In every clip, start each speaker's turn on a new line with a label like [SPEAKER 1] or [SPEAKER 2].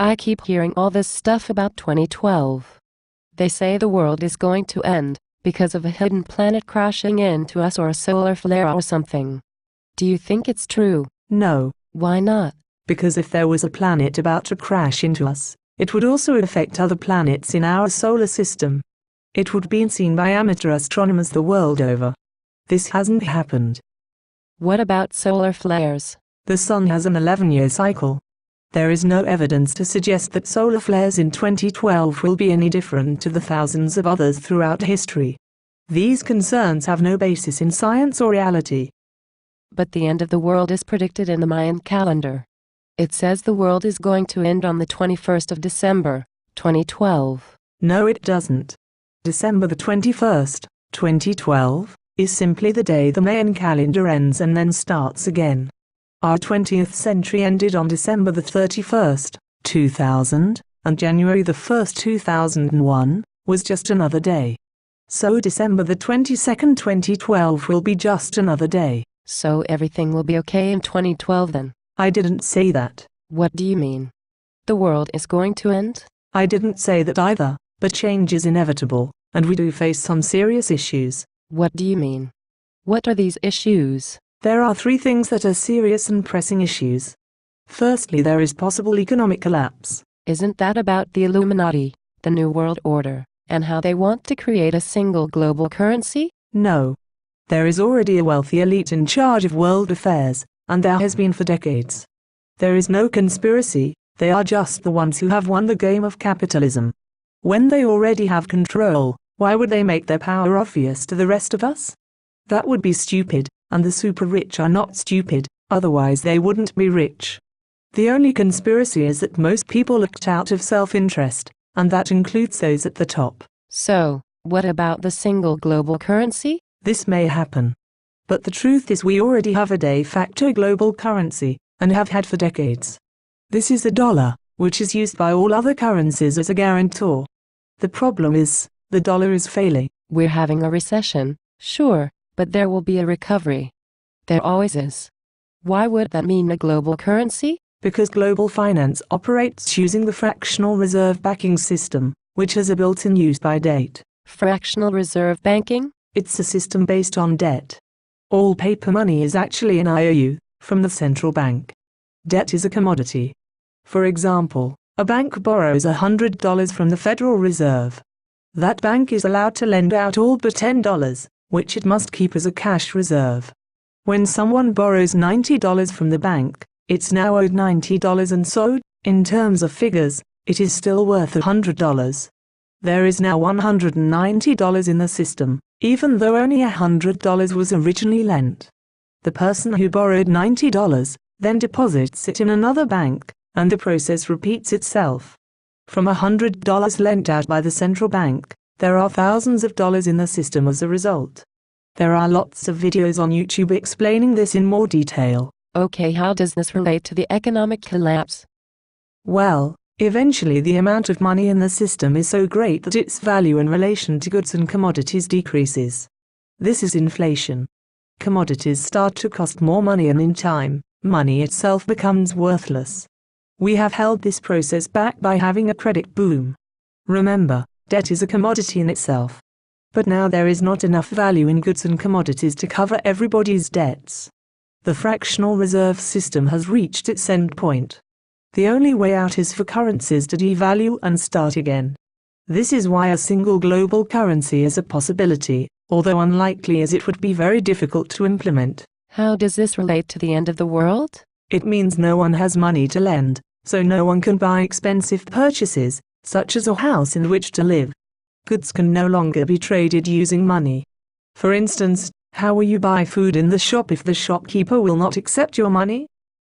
[SPEAKER 1] I keep hearing all this stuff about 2012. They say the world is going to end because of a hidden planet crashing into us or a solar flare or something. Do you think it's true?
[SPEAKER 2] No.
[SPEAKER 1] Why not?
[SPEAKER 2] Because if there was a planet about to crash into us, it would also affect other planets in our solar system. It would be seen by amateur astronomers the world over. This hasn't happened.
[SPEAKER 1] What about solar flares?
[SPEAKER 2] The sun has an 11-year cycle. There is no evidence to suggest that solar flares in 2012 will be any different to the thousands of others throughout history. These concerns have no basis in science or reality.
[SPEAKER 1] But the end of the world is predicted in the Mayan calendar. It says the world is going to end on the 21st of December, 2012.
[SPEAKER 2] No, it doesn't. December the 21st, 2012, is simply the day the Mayan calendar ends and then starts again. Our 20th century ended on December the 31st, 2000, and January the 1st, 2001, was just another day. So December the 22nd, 2012 will be just another day.
[SPEAKER 1] So everything will be okay in 2012 then?
[SPEAKER 2] I didn't say that.
[SPEAKER 1] What do you mean? The world is going to end?
[SPEAKER 2] I didn't say that either, but change is inevitable, and we do face some serious issues.
[SPEAKER 1] What do you mean? What are these issues?
[SPEAKER 2] There are 3 things that are serious and pressing issues. Firstly, there is possible economic collapse.
[SPEAKER 1] Isn't that about the Illuminati, the New World Order, and how they want to create a single global currency?
[SPEAKER 2] No. There is already a wealthy elite in charge of world affairs, and there has been for decades. There is no conspiracy, they are just the ones who have won the game of capitalism. When they already have control, why would they make their power obvious to the rest of us? That would be stupid. And the super rich are not stupid, otherwise they wouldn't be rich. The only conspiracy is that most people act out of self-interest, and that includes those at the top.
[SPEAKER 1] So, what about the single global currency?
[SPEAKER 2] This may happen. But the truth is we already have a de facto global currency, and have had for decades. This is the dollar, which is used by all other currencies as a guarantor. The problem is, the dollar is failing.
[SPEAKER 1] We're having a recession, sure. But there will be a recovery. There always is. Why would that mean a global currency?
[SPEAKER 2] Because global finance operates using the fractional reserve banking system, which has a built-in use-by date.
[SPEAKER 1] Fractional reserve banking?
[SPEAKER 2] It's a system based on debt. All paper money is actually an IOU, from the central bank. Debt is a commodity. For example, a bank borrows $100 from the Federal Reserve. That bank is allowed to lend out all but $10. Which it must keep as a cash reserve. When someone borrows $90 from the bank, it's now owed $90 and so, in terms of figures, it is still worth $100. There is now $190 in the system, even though only $100 was originally lent. The person who borrowed $90 then deposits it in another bank, and the process repeats itself. From $100 lent out by the central bank, there are thousands of dollars in the system as a result. There are lots of videos on YouTube explaining this in more detail.
[SPEAKER 1] Okay, how does this relate to the economic collapse?
[SPEAKER 2] Well, eventually the amount of money in the system is so great that its value in relation to goods and commodities decreases. This is inflation. Commodities start to cost more money and in time, money itself becomes worthless. We have held this process back by having a credit boom. Remember, debt is a commodity in itself. But now there is not enough value in goods and commodities to cover everybody's debts. The fractional reserve system has reached its end point. The only way out is for currencies to devalue and start again. This is why a single global currency is a possibility, although unlikely as it would be very difficult to implement.
[SPEAKER 1] How does this relate to the end of the world?
[SPEAKER 2] It means no one has money to lend, so no one can buy expensive purchases, such as a house in which to live. Goods can no longer be traded using money. For instance, how will you buy food in the shop if the shopkeeper will not accept your money?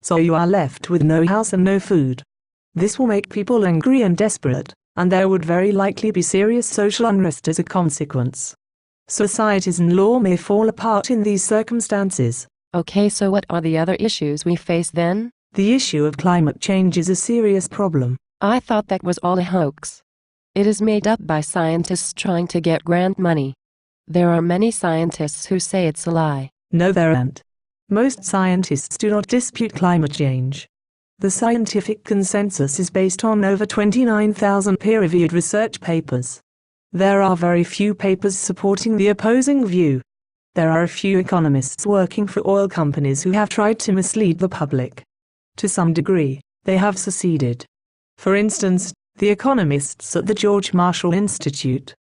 [SPEAKER 2] So you are left with no house and no food. This will make people angry and desperate, and there would very likely be serious social unrest as a consequence. Societies and law may fall apart in these circumstances.
[SPEAKER 1] Okay, so what are the other issues we face then?
[SPEAKER 2] The issue of climate change is a serious problem.
[SPEAKER 1] I thought that was all a hoax. It is made up by scientists trying to get grant money. There are many scientists who say it's a lie.
[SPEAKER 2] No, there aren't. Most scientists do not dispute climate change. The scientific consensus is based on over 29,000 peer-reviewed research papers. There are very few papers supporting the opposing view. There are a few economists working for oil companies who have tried to mislead the public. To some degree, they have succeeded. For instance, the economists at the George Marshall Institute.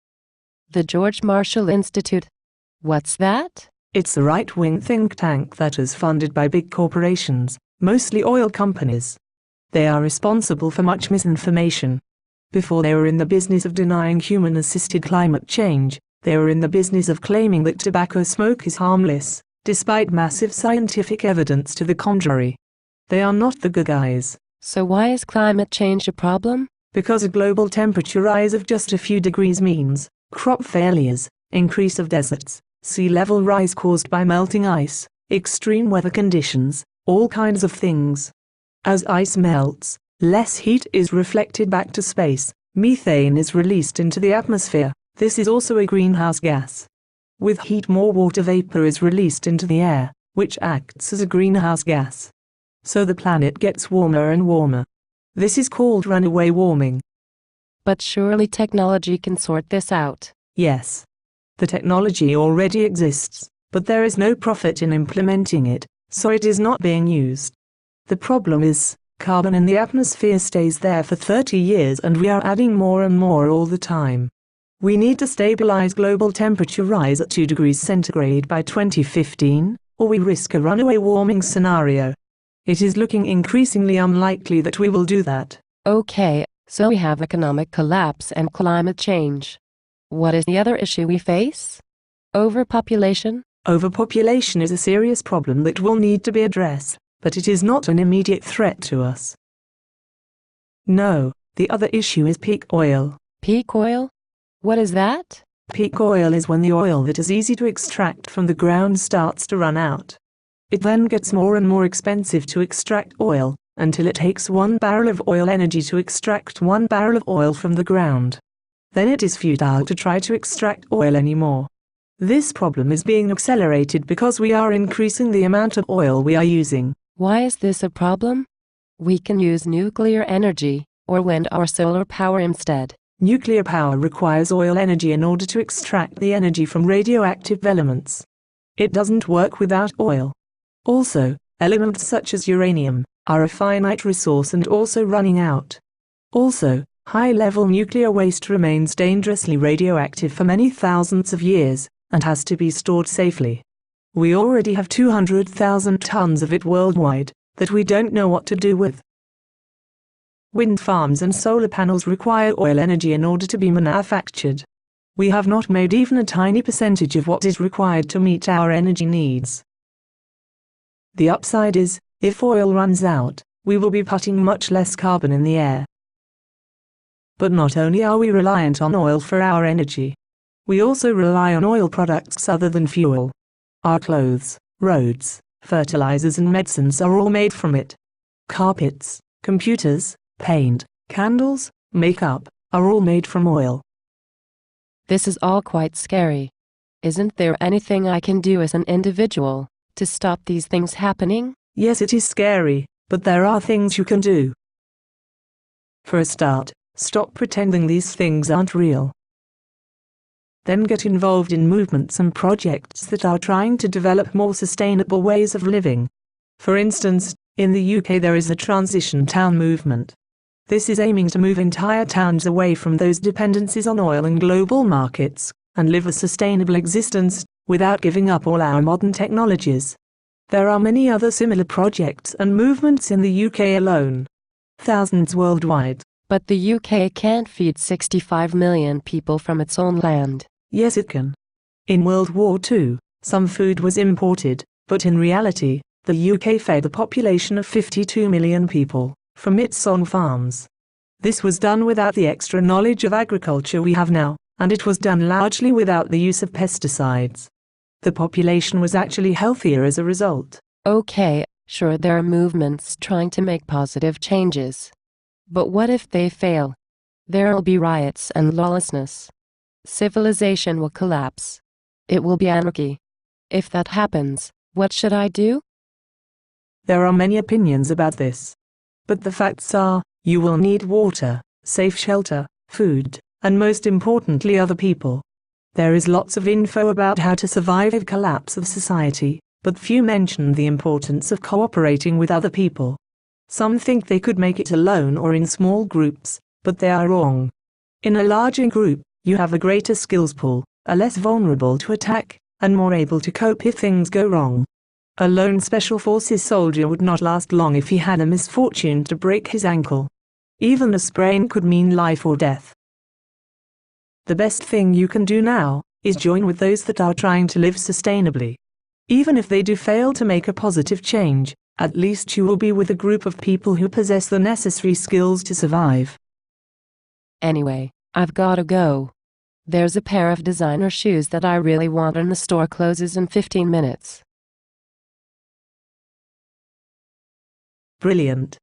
[SPEAKER 1] The George Marshall Institute? What's that?
[SPEAKER 2] It's a right-wing think tank that is funded by big corporations, mostly oil companies. They are responsible for much misinformation. Before they were in the business of denying human-assisted climate change, they were in the business of claiming that tobacco smoke is harmless, despite massive scientific evidence to the contrary. They are not the good guys.
[SPEAKER 1] So why is climate change a problem?
[SPEAKER 2] Because a global temperature rise of just a few degrees means crop failures, increase of deserts, sea level rise caused by melting ice, extreme weather conditions, all kinds of things. As ice melts, less heat is reflected back to space, methane is released into the atmosphere. This is also a greenhouse gas. With heat, more water vapor is released into the air, which acts as a greenhouse gas. So the planet gets warmer and warmer. This is called runaway warming.
[SPEAKER 1] But surely technology can sort this out.
[SPEAKER 2] Yes. The technology already exists, but there is no profit in implementing it, so it is not being used. The problem is, carbon in the atmosphere stays there for 30 years and we are adding more and more all the time. We need to stabilize global temperature rise at 2 degrees centigrade by 2015, or we risk a runaway warming scenario. It is looking increasingly unlikely that we will do that.
[SPEAKER 1] Okay, so we have economic collapse and climate change. What is the other issue we face? Overpopulation?
[SPEAKER 2] Overpopulation is a serious problem that will need to be addressed, but it is not an immediate threat to us. No, the other issue is peak oil.
[SPEAKER 1] Peak oil? What is that?
[SPEAKER 2] Peak oil is when the oil that is easy to extract from the ground starts to run out. It then gets more and more expensive to extract oil, until it takes 1 barrel of oil energy to extract 1 barrel of oil from the ground. Then it is futile to try to extract oil anymore. This problem is being accelerated because we are increasing the amount of oil we are using.
[SPEAKER 1] Why is this a problem? We can use nuclear energy, or wind or solar power instead.
[SPEAKER 2] Nuclear power requires oil energy in order to extract the energy from radioactive elements. It doesn't work without oil. Also, elements such as uranium are a finite resource and also running out. Also, high-level nuclear waste remains dangerously radioactive for many thousands of years, and has to be stored safely. We already have 200,000 tons of it worldwide, that we don't know what to do with. Wind farms and solar panels require oil energy in order to be manufactured. We have not made even a tiny percentage of what is required to meet our energy needs. The upside is, if oil runs out, we will be putting much less carbon in the air. But not only are we reliant on oil for our energy, we also rely on oil products other than fuel. Our clothes, roads, fertilizers and medicines are all made from it. Carpets, computers, paint, candles, makeup, are all made from oil.
[SPEAKER 1] This is all quite scary. Isn't there anything I can do as an individual to stop these things happening?
[SPEAKER 2] Yes, it is scary, but there are things you can do. For a start, stop pretending these things aren't real. Then get involved in movements and projects that are trying to develop more sustainable ways of living. For instance, in the UK there is a transition town movement. This is aiming to move entire towns away from those dependencies on oil and global markets, and live a sustainable existence, without giving up all our modern technologies. There are many other similar projects and movements in the UK alone. Thousands worldwide.
[SPEAKER 1] But the UK can't feed 65 million people from its own land.
[SPEAKER 2] Yes, it can. In World War II, some food was imported, but in reality, the UK fed a population of 52 million people from its own farms. This was done without the extra knowledge of agriculture we have now, and it was done largely without the use of pesticides. The population was actually healthier as a result.
[SPEAKER 1] Okay, sure, there are movements trying to make positive changes. But what if they fail? There'll be riots and lawlessness. Civilization will collapse. It will be anarchy. If that happens, what should I do?
[SPEAKER 2] There are many opinions about this. But the facts are, you will need water, safe shelter, food, and most importantly other people. There is lots of info about how to survive a collapse of society, but few mention the importance of cooperating with other people. Some think they could make it alone or in small groups, but they are wrong. In a larger group, you have a greater skills pool, are less vulnerable to attack, and more able to cope if things go wrong. A lone special forces soldier would not last long if he had a misfortune to break his ankle. Even a sprain could mean life or death. The best thing you can do now is join with those that are trying to live sustainably. Even if they do fail to make a positive change, at least you will be with a group of people who possess the necessary skills to survive.
[SPEAKER 1] Anyway, I've gotta go. There's a pair of designer shoes that I really want and the store closes in 15 minutes.
[SPEAKER 2] Brilliant.